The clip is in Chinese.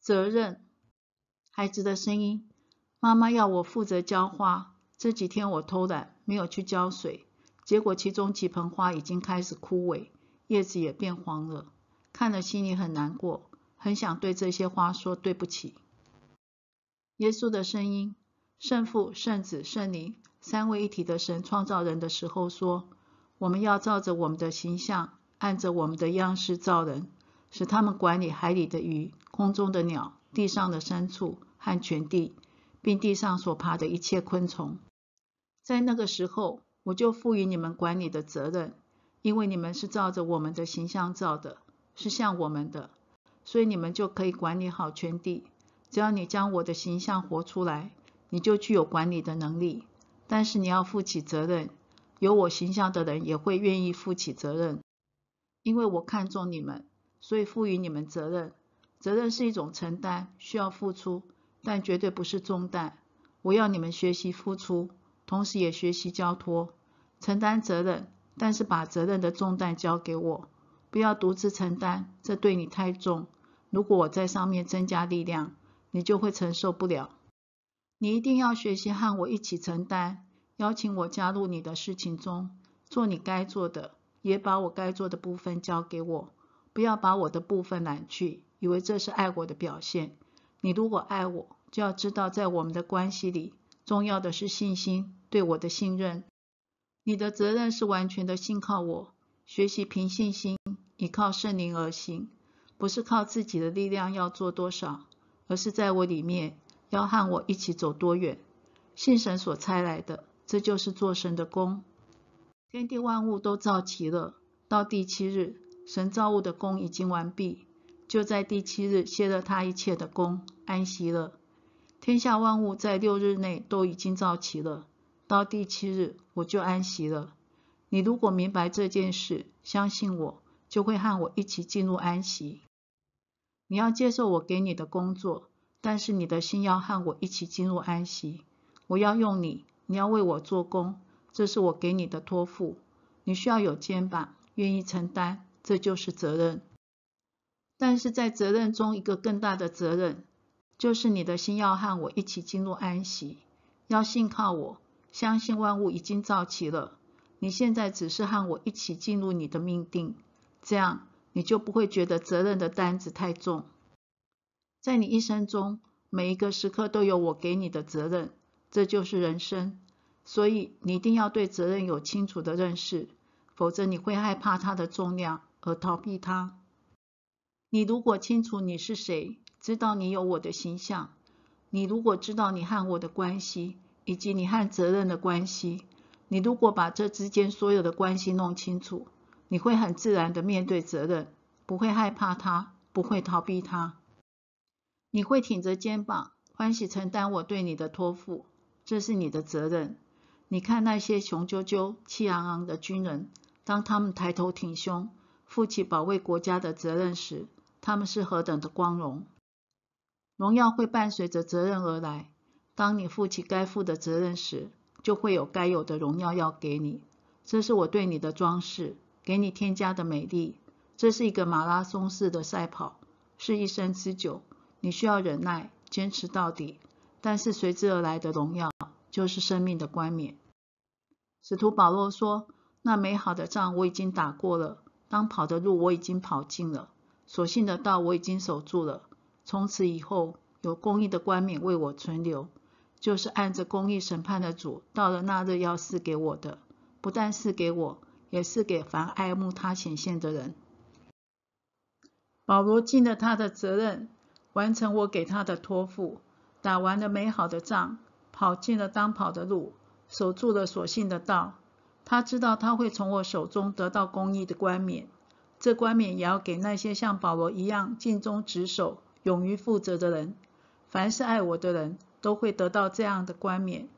责任。孩子的声音：妈妈要我负责浇花，这几天我偷懒，没有去浇水，结果其中几盆花已经开始枯萎，叶子也变黄了，看了心里很难过，很想对这些花说对不起。耶稣的声音：圣父、圣子、圣灵，三位一体的神创造人的时候说，我们要照着我们的形象，按着我们的样式造人，使他们管理海里的鱼、空中的鸟、地上的牲畜和全地，并地上所爬的一切昆虫。在那个时候，我就赋予你们管理的责任，因为你们是照着我们的形象造的，是像我们的，所以你们就可以管理好全地。只要你将我的形象活出来，你就具有管理的能力。但是你要负起责任，有我形象的人也会愿意负起责任。因为我看重你们，所以赋予你们责任。责任是一种承担，需要付出，但绝对不是重担。我要你们学习付出，同时也学习交托，承担责任，但是把责任的重担交给我，不要独自承担，这对你太重。如果我在上面增加力量，你就会承受不了。你一定要学习和我一起承担，邀请我加入你的事情中，做你该做的，也把我该做的部分交给我，不要把我的部分揽去，以为这是爱我的表现。你如果爱我，就要知道在我们的关系里，重要的是信心，对我的信任。你的责任是完全的信靠我，学习凭信心，依靠圣灵而行，不是靠自己的力量要做多少，而是在我里面要和我一起走多远。信神所差来的，这就是做神的工。天地万物都造齐了，到第7日，神造物的工已经完毕，就在第7日歇了他一切的工，安息了。天下万物在6日内都已经造齐了，到第7日我就安息了。你如果明白这件事，相信我，就会和我一起进入安息。你要接受我给你的工作，但是你的心要和我一起进入安息。我要用你，你要为我做工，这是我给你的托付。你需要有肩膀，愿意承担，这就是责任。但是在责任中，一个更大的责任，就是你的心要和我一起进入安息，要信靠我，相信万物已经造齐了。你现在只是和我一起进入你的命定，这样你就不会觉得责任的担子太重。在你一生中，每一个时刻都有我给你的责任，这就是人生。所以你一定要对责任有清楚的认识，否则你会害怕它的重量而逃避它。你如果清楚你是谁，知道你有我的形象，你如果知道你和我的关系，以及你和责任的关系，你如果把这之间所有的关系弄清楚，你会很自然地面对责任，不会害怕它，不会逃避它。你会挺着肩膀，欢喜承担我对你的托付，这是你的责任。你看那些雄赳赳、气昂昂的军人，当他们抬头挺胸，负起保卫国家的责任时，他们是何等的光荣。荣耀会伴随着责任而来，当你负起该负的责任时，就会有该有的荣耀要给你。这是我对你的装饰，给你添加的美丽。这是一个马拉松式的赛跑，是一生之久，你需要忍耐，坚持到底，但是随之而来的荣耀，就是生命的冠冕。使徒保罗说，那美好的仗我已经打过了，当跑的路我已经跑尽了，所信的道我已经守住了，从此以后有公义的冠冕为我存留，就是按着公义审判的主到了那日要赐给我的，不但赐给我，也是给凡爱慕他显现的人。保罗尽了他的责任，完成我给他的托付，打完了美好的仗，跑尽了当跑的路，守住了所信的道。他知道他会从我手中得到公义的冠冕，这冠冕也要给那些像保罗一样尽忠职守、勇于负责的人。凡是爱我的人，都会得到这样的冠冕，